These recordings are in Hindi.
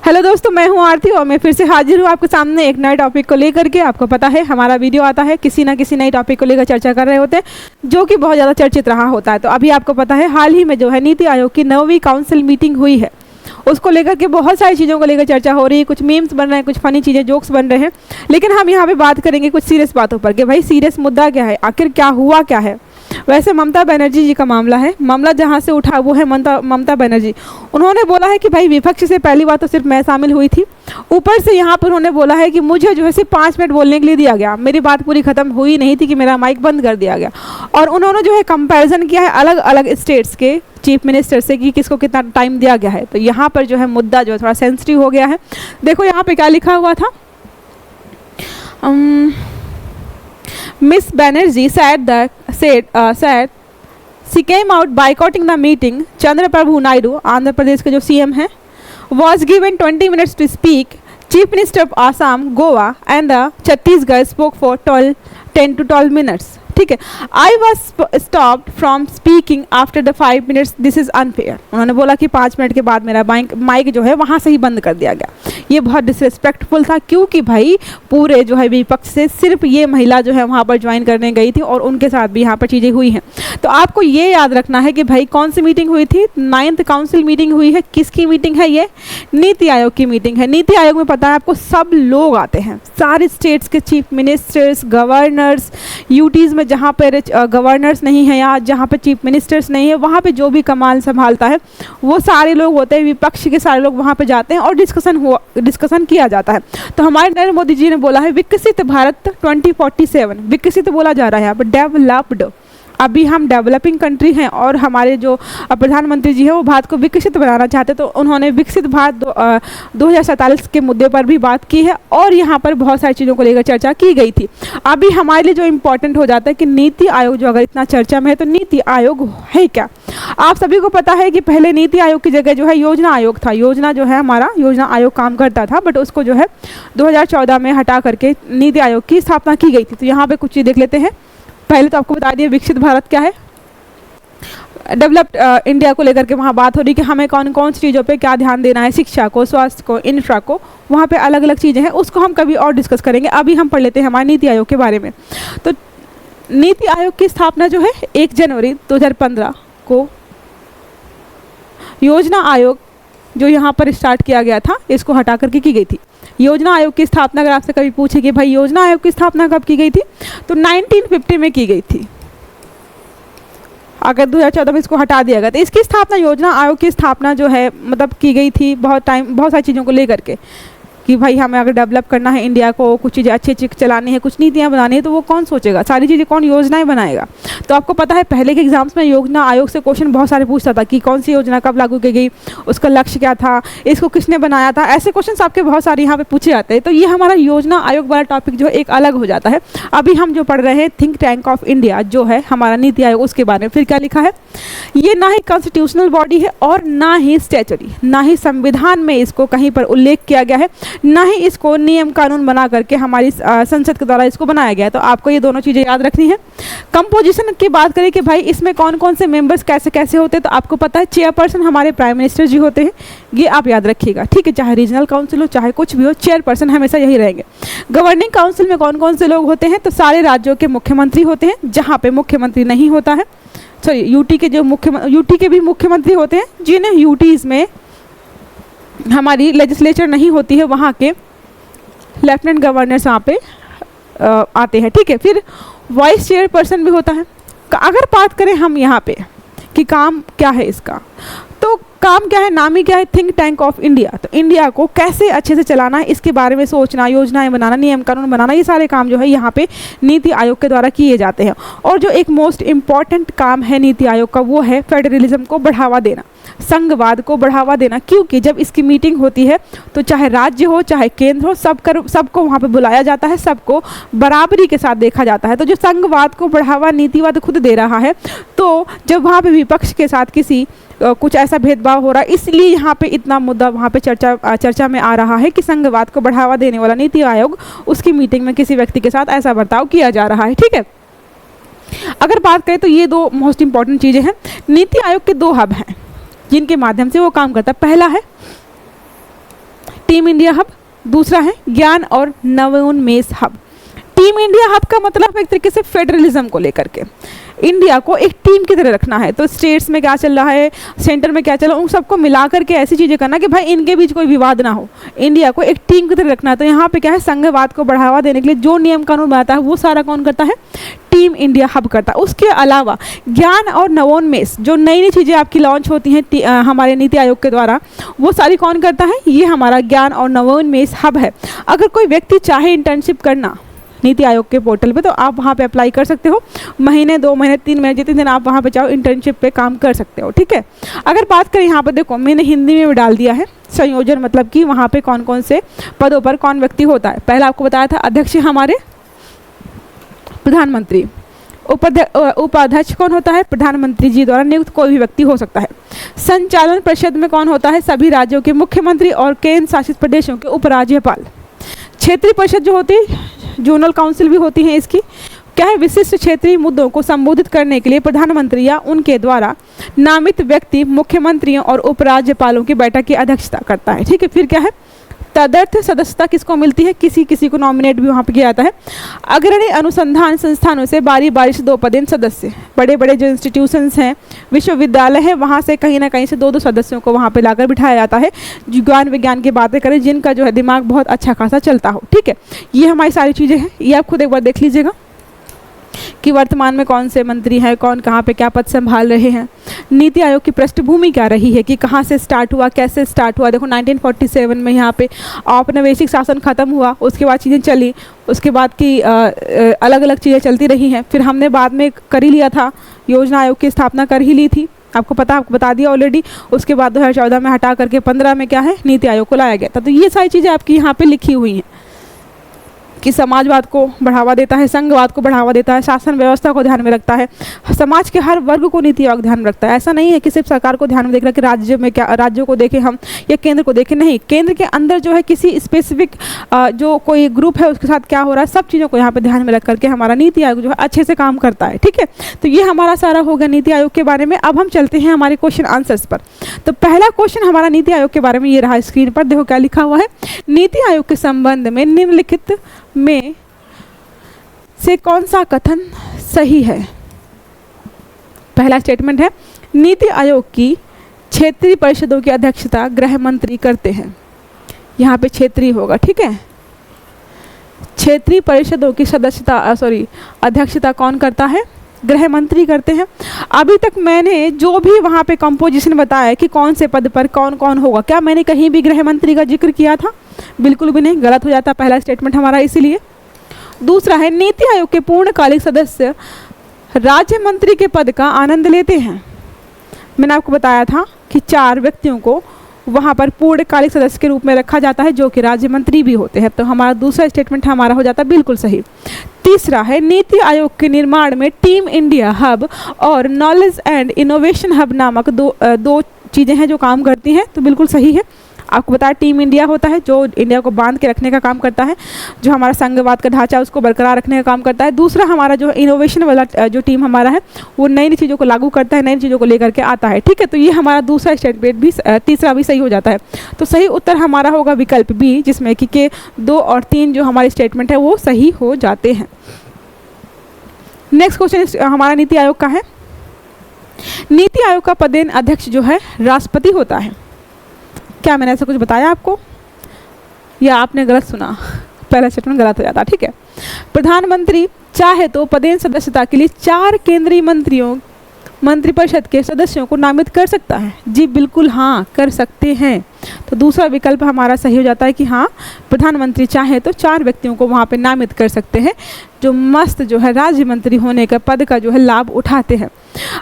हेलो दोस्तों, मैं हूं आरती और मैं फिर से हाजिर हूं आपके सामने एक नए टॉपिक को लेकर के। आपको पता है हमारा वीडियो आता है किसी ना किसी नए टॉपिक को लेकर चर्चा कर रहे होते हैं जो कि बहुत ज़्यादा चर्चित रहा होता है। तो अभी आपको पता है हाल ही में जो है नीति आयोग की 9वीं काउंसिल मीटिंग हुई है, उसको लेकर के बहुत सारी चीज़ों को लेकर चर्चा हो रही है। कुछ मीम्स बन रहे हैं, कुछ फनी चीज़ें, जोक्स बन रहे हैं, लेकिन हम यहाँ पे बात करेंगे कुछ सीरियस बातों पर कि भाई सीरियस मुद्दा क्या है, आखिर क्या हुआ क्या है। वैसे ममता बनर्जी जी का मामला है, मामला जहाँ से उठा वो है ममता बनर्जी। उन्होंने बोला है कि भाई विपक्ष से पहली बात तो सिर्फ मैं शामिल हुई थी, ऊपर से यहाँ पर उन्होंने बोला है कि मुझे जो है सिर्फ 5 मिनट बोलने के लिए दिया गया, मेरी बात पूरी खत्म हुई नहीं थी कि मेरा माइक बंद कर दिया गया। और उन्होंने जो है कंपैरिजन किया है अलग अलग स्टेट्स के चीफ मिनिस्टर से कि किसको कितना टाइम दिया गया है। तो यहाँ पर जो है मुद्दा जो है थोड़ा सेंसिटिव हो गया है। देखो यहाँ पे क्या लिखा हुआ था, Miss Banerjee said she came out boycotting the meeting. Chandraprabhu Naidu, Andhra Pradesh के जो सीएम हैं, was given 20 minutes to speak. Chief Minister of Assam, Goa and the Chhattisgarh spoke for 10 to 12 minutes. ठीक है, I was stopped from speaking after the 5 minutes. This is unfair. उन्होंने बोला कि 5 मिनट के बाद मेरा माइक जो है वहाँ से ही बंद कर दिया गया। ये बहुत डिसरिस्पेक्टफुल था, क्योंकि भाई पूरे जो है विपक्ष से सिर्फ ये महिला जो है वहाँ पर ज्वाइन करने गई थी और उनके साथ भी यहाँ पर चीज़ें हुई हैं। तो आपको ये याद रखना है कि भाई कौन सी मीटिंग हुई थी, 9th काउंसिल मीटिंग हुई है। किसकी मीटिंग है ये? नीति आयोग की मीटिंग है। नीति आयोग में पता है आपको सब लोग आते हैं, सारे स्टेट्स के चीफ मिनिस्टर्स, गवर्नर्स, यूटीज़ में जहाँ पर गवर्नर्स नहीं है या जहाँ पर चीफ मिनिस्टर्स नहीं है, वहाँ पे जो भी कमान संभालता है वो सारे लोग होते हैं, विपक्ष के सारे लोग वहाँ पे जाते हैं और डिस्कशन किया जाता है। तो हमारे नरेंद्र मोदी जी ने बोला है विकसित भारत 2047, विकसित बोला जा रहा है यहाँ पर, डेवलप्ड। अभी हम डेवलपिंग कंट्री हैं और हमारे जो प्रधानमंत्री जी हैं वो भारत को विकसित बनाना चाहते, तो उन्होंने विकसित भारत 2047 के मुद्दे पर भी बात की है और यहाँ पर बहुत सारी चीज़ों को लेकर चर्चा की गई थी। अभी हमारे लिए जो इम्पोर्टेंट हो जाता है कि नीति आयोग जो अगर इतना चर्चा में है तो नीति आयोग है क्या। आप सभी को पता है कि पहले नीति आयोग की जगह जो है योजना आयोग था। योजना जो है हमारा योजना आयोग काम करता था, बट उसको जो है 2014 में हटा करके नीति आयोग की स्थापना की गई थी। तो यहाँ पे कुछ चीज़ देख लेते हैं। पहले तो आपको बता दिए विकसित भारत क्या है, डेवलप्ड इंडिया को लेकर के वहाँ बात हो रही कि हमें कौन कौन सी चीज़ों पे क्या ध्यान देना है, शिक्षा को, स्वास्थ्य को, इंफ्रा को, वहाँ पे अलग अलग चीज़ें हैं, उसको हम कभी और डिस्कस करेंगे। अभी हम पढ़ लेते हैं हमारे नीति आयोग के बारे में। तो नीति आयोग की स्थापना जो है 1 जनवरी 2015 को योजना आयोग जो यहाँ पर स्टार्ट किया गया था इसको हटा करके की गई थी। योजना आयोग की स्थापना अगर आपसे कभी पूछे कि भाई योजना आयोग की स्थापना कब की गई थी, तो 1950 में की गई थी। अगर 2014 में इसको हटा दिया गया तो इसकी स्थापना, योजना आयोग की स्थापना जो है मतलब की गई थी बहुत सारी चीज़ों को लेकर के कि भाई हमें अगर डेवलप करना है इंडिया को, कुछ चीज़ें अच्छी अच्छी चलानी है, कुछ नीतियाँ बनानी है, तो वो कौन सोचेगा, सारी चीज़ें कौन योजनाएं बनाएगा। तो आपको पता है पहले के एग्जाम्स में योजना आयोग से क्वेश्चन बहुत सारे पूछता था कि कौन सी योजना कब लागू की गई, उसका लक्ष्य क्या था, इसको किसने बनाया था, ऐसे क्वेश्चन आपके बहुत सारे यहाँ पे पूछे जाते हैं। तो ये हमारा योजना आयोग वाला टॉपिक जो एक अलग हो जाता है। अभी हम जो पढ़ रहे हैं थिंक टैंक ऑफ इंडिया जो है हमारा नीति आयोग, उसके बारे में। फिर क्या लिखा है, ये ना ही कॉन्स्टिट्यूशनल बॉडी है और ना ही स्टैचुटरी, ना ही संविधान में इसको कहीं पर उल्लेख किया गया है, ना ही इसको नियम कानून बना करके हमारी संसद के द्वारा इसको बनाया गया है। तो आपको ये दोनों चीज़ें याद रखनी है। कंपोजिशन की बात करें कि भाई इसमें कौन कौन से मेंबर्स कैसे कैसे होते हैं, तो आपको पता है चेयरपर्सन हमारे प्राइम मिनिस्टर जी होते हैं, ये आप याद रखिएगा, ठीक है। चाहे रीजनल काउंसिल हो चाहे कुछ भी हो, चेयरपर्सन हमेशा यही रहेंगे। गवर्निंग काउंसिल में कौन कौन से लोग होते हैं, तो सारे राज्यों के मुख्यमंत्री होते हैं, जहाँ पे मुख्यमंत्री नहीं होता है, सॉरी यूटी के भी मुख्यमंत्री होते हैं, जिन्हें यूटीज़ में हमारी लेजिस्लेचर नहीं होती है, वहाँ के लेफ्टिनेंट गवर्नर्स वहाँ पे आते हैं, ठीक है। फिर वाइस चेयरपर्सन भी होता है। अगर बात करें हम यहाँ पे कि काम क्या है इसका, तो काम क्या है, नाम ही क्या है, थिंक टैंक ऑफ इंडिया। तो इंडिया को कैसे अच्छे से चलाना है इसके बारे में सोचना, योजनाएं बनाना, नियम कानून बनाना, ये सारे काम जो है यहाँ पे नीति आयोग के द्वारा किए जाते हैं। और जो एक मोस्ट इम्पॉर्टेंट काम है नीति आयोग का वो है फेडरलिज्म को बढ़ावा देना, संघवाद को बढ़ावा देना। क्योंकि जब इसकी मीटिंग होती है तो चाहे राज्य हो चाहे केंद्र हो, सबको वहाँ पे बुलाया जाता है, सबको बराबरी के साथ देखा जाता है। तो जो संघवाद को बढ़ावा नीतिवाद खुद दे रहा है, तो जब वहाँ पे विपक्ष के साथ किसी कुछ ऐसा भेदभाव हो रहा है, इसलिए यहाँ पे इतना मुद्दा वहाँ पे चर्चा में आ रहा है कि संघवाद को बढ़ावा देने वाला नीति आयोग, उसकी मीटिंग में किसी व्यक्ति के साथ ऐसा बर्ताव किया जा रहा है, ठीक है। अगर बात करें तो ये 2 मोस्ट इंपॉर्टेंट चीज़ें हैं। नीति आयोग के 2 हब हैं जिनके माध्यम से वो काम करता है। पहला है टीम इंडिया हब, दूसरा है ज्ञान और नवोन्मेष हब। टीम इंडिया हब का मतलब एक तरीके से फेडरलिज्म को लेकर के इंडिया को एक टीम की तरह रखना है। तो स्टेट्स में क्या चल रहा है, सेंटर में क्या चल रहा है, उन सबको मिला करके ऐसी चीज़ें करना कि भाई इनके बीच कोई विवाद ना हो, इंडिया को एक टीम की तरह रखना है। तो यहाँ पे क्या है, संघवाद को बढ़ावा देने के लिए जो नियम कानून बनाता है वो सारा कौन करता है, टीम इंडिया हब करता है। उसके अलावा ज्ञान और नवोन्मेष, जो नई नई चीज़ें आपकी लॉन्च होती हैं हमारे नीति आयोग के द्वारा, वो सारी कौन करता है, ये हमारा ज्ञान और नवोन्मेष हब है। अगर कोई व्यक्ति चाहे इंटर्नशिप करना नीति आयोग के पोर्टल पे, तो आप वहाँ पे अप्लाई कर सकते हो। महीने, 2 महीने, 3 महीने, जितने दिन आप वहाँ पे चाहो इंटर्नशिप पे काम कर सकते हो, ठीक है। अगर बात करें यहाँ पे, देखो मैंने हिंदी में भी डाल दिया है संयोजन, मतलब कि वहाँ पे कौन कौन से पदों पर कौन व्यक्ति होता है। पहले आपको बताया था अध्यक्ष हमारे प्रधानमंत्री, उपाध्यक्ष कौन होता है, प्रधानमंत्री जी द्वारा नियुक्त कोई भी व्यक्ति हो सकता है। संचालन परिषद में कौन होता है, सभी राज्यों के मुख्यमंत्री और केंद्र शासित प्रदेशों के उपराज्यपाल। क्षेत्रीय परिषद जो होती है, जोनल काउंसिल भी होती है इसकी, क्या है, विशिष्ट क्षेत्रीय मुद्दों को संबोधित करने के लिए प्रधानमंत्री या उनके द्वारा नामित व्यक्ति मुख्यमंत्रियों और उपराज्यपालों की बैठक की अध्यक्षता करता है, ठीक है। फिर क्या है, तदर्थ सदस्यता किसको मिलती है, किसी किसी को नॉमिनेट भी वहाँ पे किया जाता है। अग्रणी अनुसंधान संस्थानों से बारी बारी से 2 पदेन सदस्य, बड़े बड़े जो इंस्टीट्यूशंस हैं, विश्वविद्यालय है, वहाँ से कहीं ना कहीं से 2-2 सदस्यों को वहाँ पे लाकर बिठाया जाता है, जो ज्ञान विज्ञान की बातें करें, जिनका जो है दिमाग बहुत अच्छा खासा चलता हो, ठीक है। ये हमारी सारी चीज़ें हैं, ये आप खुद एक बार देख लीजिएगा कि वर्तमान में कौन से मंत्री हैं, कौन कहाँ पे क्या पद संभाल रहे हैं। नीति आयोग की पृष्ठभूमि क्या रही है, कि कहाँ से स्टार्ट हुआ, कैसे स्टार्ट हुआ। देखो 1947 में यहाँ पे औपनिवेशिक शासन खत्म हुआ, उसके बाद चीज़ें चली, उसके बाद की अलग अलग चीज़ें चलती रही हैं। फिर हमने बाद में कर ही लिया था, योजना आयोग की स्थापना कर ही ली थी, आपको पता, आपको बता दिया ऑलरेडी। उसके बाद 2014 में हटा करके 15 में क्या है, नीति आयोग को लाया गया था। तो ये सारी चीज़ें आपकी यहाँ पे लिखी हुई हैं कि समाजवाद को बढ़ावा देता है, संघवाद को बढ़ावा देता है, शासन व्यवस्था को ध्यान में रखता है, समाज के हर वर्ग को नीति आयोग ध्यान में रखता है। ऐसा नहीं है कि सिर्फ सरकार को ध्यान में देख रहा है कि राज्य में क्या, राज्यों को देखें हम या केंद्र को देखें, नहीं, केंद्र के अंदर जो है किसी स्पेसिफिक जो कोई ग्रुप है उसके साथ क्या हो रहा है, सब चीज़ों को यहाँ पर ध्यान में रख करके हमारा नीति आयोग जो है अच्छे से काम करता है, ठीक है। तो ये हमारा सारा हो गया नीति आयोग के बारे में। अब हम चलते हैं हमारे क्वेश्चन आंसर्स पर। तो पहला क्वेश्चन हमारा नीति आयोग के बारे में ये रहा, स्क्रीन पर देखो क्या लिखा हुआ है। नीति आयोग के संबंध में निम्नलिखित में से कौन सा कथन सही है। पहला स्टेटमेंट है, नीति आयोग की क्षेत्रीय परिषदों की अध्यक्षता गृह मंत्री करते हैं। यहाँ पे क्षेत्रीय होगा, ठीक है। क्षेत्रीय परिषदों की अध्यक्षता कौन करता है, गृह मंत्री करते हैं। अभी तक मैंने जो भी वहाँ पे कंपोजिशन बताया कि कौन से पद पर कौन कौन होगा, क्या मैंने कहीं भी गृह मंत्री का जिक्र किया था, बिल्कुल भी नहीं, गलत हो जाता पहला स्टेटमेंट हमारा इसीलिए। दूसरा है, नीति आयोग के पूर्णकालिक सदस्य राज्य मंत्री के पद का आनंद लेते हैं। मैंने आपको बताया था कि 4 व्यक्तियों को वहाँ पर पूर्णकालिक सदस्य के रूप में रखा जाता है, जो कि राज्य मंत्री भी होते हैं। तो हमारा दूसरा स्टेटमेंट हमारा हो जाता है बिल्कुल सही। तीसरा है, नीति आयोग के निर्माण में टीम इंडिया हब और नॉलेज एंड इनोवेशन हब नामक दो चीज़ें हैं जो काम करती हैं, तो बिल्कुल सही है। आपको बताया टीम इंडिया होता है जो इंडिया को बांध के रखने का काम करता है, जो हमारा संघवाद का ढांचा उसको बरकरार रखने का काम करता है। दूसरा हमारा जो इनोवेशन वाला जो टीम हमारा है वो नई नई चीज़ों को लागू करता है, नई चीज़ों को लेकर के आता है, ठीक है। तो ये हमारा दूसरा स्टेटमेंट भी, तीसरा भी सही हो जाता है। तो सही उत्तर हमारा होगा विकल्प बी, जिसमें कि के 2 और 3 जो हमारे स्टेटमेंट है वो सही हो जाते हैं। नेक्स्ट क्वेश्चन हमारा नीति आयोग का है। नीति आयोग का पदेन अध्यक्ष जो है राष्ट्रपति होता है। क्या मैंने ऐसा कुछ बताया आपको, या आपने गलत सुना, पहला स्टेटमेंट गलत हो जाता, ठीक है। प्रधानमंत्री चाहे तो पदेन सदस्यता के लिए 4 केंद्रीय मंत्रिपरिषद के सदस्यों को नामित कर सकता है। जी बिल्कुल हाँ, कर सकते हैं। तो दूसरा विकल्प हमारा सही हो जाता है कि हाँ, प्रधानमंत्री चाहे तो 4 व्यक्तियों को वहाँ पे नामित कर सकते हैं, जो मस्त जो है राज्य मंत्री होने का पद का जो है लाभ उठाते हैं।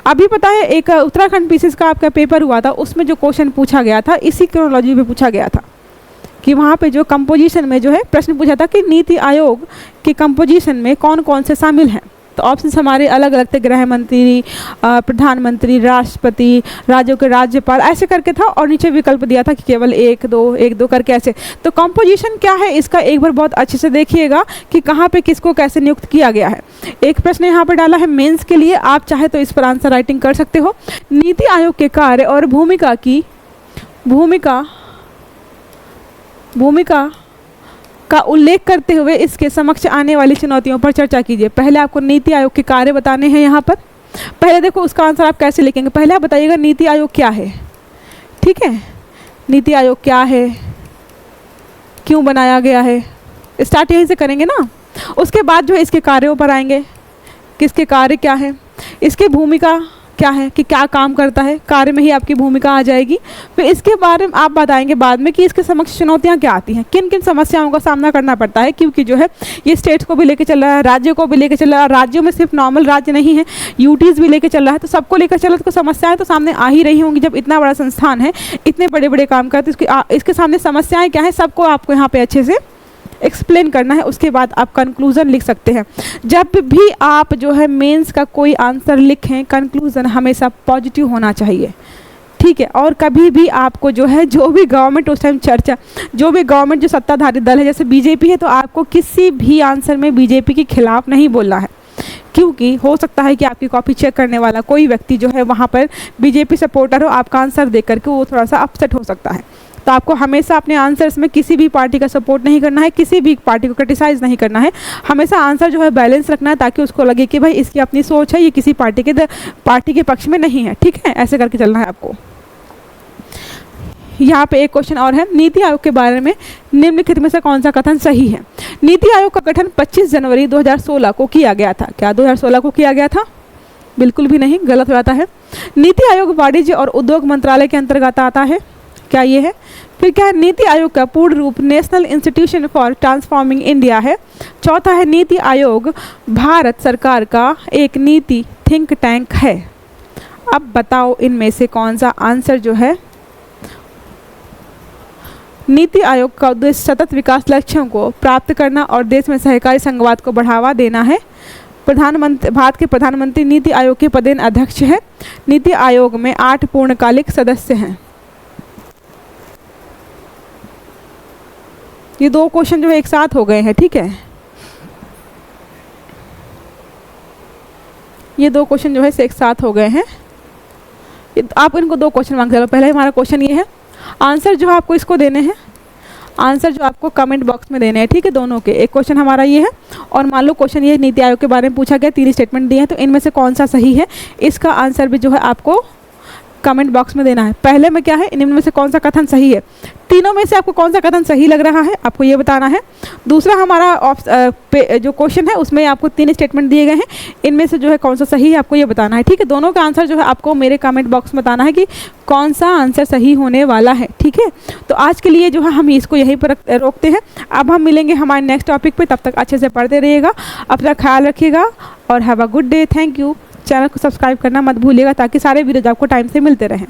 अभी पता है एक उत्तराखंड पीसीएस का आपका पेपर हुआ था, उसमें जो क्वेश्चन पूछा गया था इसी क्रोनोलॉजी में पूछा गया था कि वहाँ पे जो कंपोजिशन में जो है प्रश्न पूछा था कि नीति आयोग के कंपोजिशन में कौन कौन से शामिल हैं। तो ऑप्शंस हमारे अलग अलग थे, गृह मंत्री, प्रधानमंत्री, राष्ट्रपति, राज्यों के राज्यपाल, ऐसे करके था, और नीचे विकल्प दिया था कि केवल 1-2 करके ऐसे। तो कंपोजिशन क्या है इसका एक बार बहुत अच्छे से देखिएगा कि कहाँ पे किसको कैसे नियुक्त किया गया है। एक प्रश्न यहाँ पर डाला है मेंस के लिए, आप चाहे तो इस पर आंसर राइटिंग कर सकते हो। नीति आयोग के कार्य और भूमिका भूमिका का उल्लेख करते हुए इसके समक्ष आने वाली चुनौतियों पर चर्चा कीजिए। पहले आपको नीति आयोग के कार्य बताने हैं यहाँ पर। पहले देखो उसका आंसर आप कैसे लिखेंगे, पहले आप बताइएगा नीति आयोग क्या है। ठीक है, नीति आयोग क्या है, क्यों बनाया गया है, स्टार्ट यहीं से करेंगे ना। उसके बाद जो है इसके कार्यों पर आएंगे, किसके कार्य क्या है, इसकी भूमिका क्या है कि क्या काम करता है, कार्य में ही आपकी भूमिका आ जाएगी। फिर इसके बारे में आप बताएंगे बाद में कि इसके समक्ष चुनौतियां क्या आती हैं, किन किन समस्याओं का सामना करना पड़ता है, क्योंकि जो है ये स्टेट्स को भी लेके चल रहा है, राज्यों को भी लेके चल रहा है। राज्यों में सिर्फ नॉर्मल राज्य नहीं है, यूटीज भी लेके चल रहा है, तो सबको लेकर चल रहा है, तो समस्याएं तो सामने आ ही रही होंगी। जब इतना बड़ा संस्थान है, इतने बड़े बड़े काम करते इसके सामने समस्याएं क्या है, सबको आपको यहाँ पे अच्छे से एक्सप्लेन करना है। उसके बाद आप कंक्लूजन लिख सकते हैं। जब भी आप जो है मेंस का कोई आंसर लिखें, कंक्लूजन हमेशा पॉजिटिव होना चाहिए। ठीक है, और कभी भी आपको जो है जो भी गवर्नमेंट उस टाइम चर्चा, जो भी गवर्नमेंट जो सत्ताधारी दल है, जैसे बीजेपी है, तो आपको किसी भी आंसर में बीजेपी के खिलाफ नहीं बोलना है, क्योंकि हो सकता है कि आपकी कॉपी चेक करने वाला कोई व्यक्ति जो है वहाँ पर बीजेपी सपोर्टर हो, आपका आंसर देख करके वो थोड़ा सा अपसेट हो सकता है। तो आपको हमेशा अपने आंसर्स में किसी भी पार्टी का सपोर्ट नहीं करना है, किसी भी पार्टी को क्रिटिसाइज़ नहीं करना है। हमेशा आंसर जो है बैलेंस रखना है, ताकि उसको लगे कि भाई इसकी अपनी सोच है, ये किसी पार्टी के पक्ष में नहीं है। ठीक है, ऐसे करके चलना है आपको। यहाँ पे एक क्वेश्चन और है, नीति आयोग के बारे में निम्नलिखित में से कौन सा कथन सही है। नीति आयोग का गठन 25 जनवरी 2016 को किया गया था। क्या 2016 को किया गया था? बिल्कुल भी नहीं, गलत हो जाता है। नीति आयोग वाणिज्य और उद्योग मंत्रालय के अंतर्गत आता है। क्या ये है? फिर क्या है? नीति आयोग का पूर्ण रूप national institution for transforming India है। चौथा है, नीति आयोग भारत सरकार का एक नीति थिंक टैंक है। अब बताओ इनमें से कौन सा आंसर जो है। नीति आयोग का उद्देश्य सतत विकास लक्ष्यों को प्राप्त करना और देश में सहकारी संघवाद को बढ़ावा देना है। प्रधानमंत्री, भारत के प्रधानमंत्री नीति आयोग के पदेन अध्यक्ष है। नीति आयोग में 8 पूर्णकालिक सदस्य हैं। ये 2 क्वेश्चन जो है एक साथ हो गए हैं। ठीक है, ये 2 क्वेश्चन जो है एक साथ हो गए हैं। आप इनको 2 क्वेश्चन मांग चलो। पहले हमारा क्वेश्चन ये है, आंसर जो है आपको इसको देने हैं, आंसर जो आपको कमेंट बॉक्स में देने हैं। ठीक है, दोनों के। एक क्वेश्चन हमारा ये है, और मान लो क्वेश्चन ये नीति आयोग के बारे में पूछा गया, 3 स्टेटमेंट दिए हैं, तो इनमें से कौन सा सही है, इसका आंसर भी जो है आपको कमेंट बॉक्स में देना है। पहले में क्या है, इनमें से कौन सा कथन सही है, तीनों में से आपको कौन सा कथन सही लग रहा है, आपको ये बताना है। दूसरा हमारा जो क्वेश्चन है उसमें आपको 3 स्टेटमेंट दिए गए हैं, इनमें से जो है कौन सा सही है, आपको ये बताना है। ठीक है, दोनों का आंसर जो है आपको मेरे कमेंट बॉक्स में बताना है कि कौन सा आंसर सही होने वाला है। ठीक है, तो आज के लिए जो है हम इसको यहीं पर रोकते हैं। अब हम मिलेंगे हमारे नेक्स्ट टॉपिक पे, तब तक अच्छे से पढ़ते रहिएगा, अपना ख्याल रखिएगा और have a good day. Thank you. Channel को सब्सक्राइब करना मत भूलिएगा, ताकि सारे वीडियोज आपको टाइम से मिलते रहें।